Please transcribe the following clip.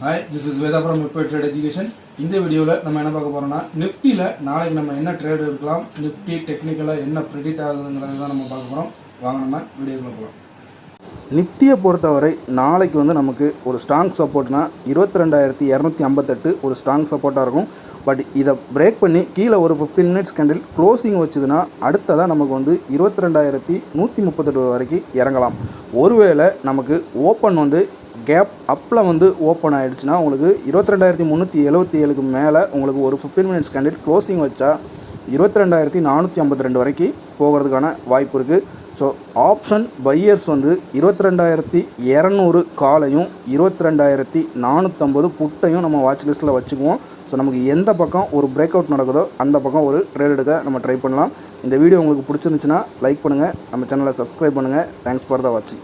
Hi, this is Veda from Wipro Trade Education. இந்த வீடியோவில் நம்ம என்ன பார்க்க போகிறோம்னா நிஃப்டியில் நாளைக்கு நம்ம என்ன ட்ரேட் எடுக்கலாம், நிஃப்டி டெக்னிக்கலாக என்ன ப்ரெடிக்ட் ஆகுதுங்கிறது தான் நம்ம பார்க்க போகிறோம். வாங்க நம்ம வீடியோக்குள்ள போகலாம். நிஃப்டியை பொறுத்தவரை நாளைக்கு நமக்கு ஒரு ஸ்ட்ராங் சப்போர்ட்னா 22,258 ஒரு ஸ்ட்ராங் சப்போர்ட்டாக இருக்கும். பட் இதை பிரேக் பண்ணி கீழே ஒரு 15 மினிட்ஸ் கேண்டில் க்ளோசிங் வச்சுதுன்னா அடுத்ததாக நமக்கு 22,138 வரைக்கும் இறங்கலாம். ஒருவேளை நமக்கு ஓப்பன் கேப் அப்பில் ஓப்பன் ஆகிடுச்சுன்னா உங்களுக்கு 22,377க்கு மேலே உங்களுக்கு ஒரு 15 மினிட்ஸ் கேண்டில் க்ளோசிங் வச்சா 22,452 வரைக்கும் போகிறதுக்கான வாய்ப்பு இருக்குது. ஸோ ஆப்ஷன் பையர்ஸ் 22,200 காலையும் 22,450 புட்டையும் நம்ம வாட்ச் லிஸ்ட்டில் வச்சுக்குவோம். ஸோ நமக்கு எந்த பக்கம் ஒரு பிரேக் அவுட் நடக்குதோ அந்த பக்கம் ஒரு ட்ரேட் எடுக்க நம்ம ட்ரை பண்ணலாம். இந்த வீடியோ உங்களுக்கு பிடிச்சிருந்துச்சுன்னா லைக் பண்ணுங்கள், நம்ம சேனலை சப்ஸ்கிரைப் பண்ணுங்கள். தேங்க்ஸ் ஃபார் த வாட்சிங்.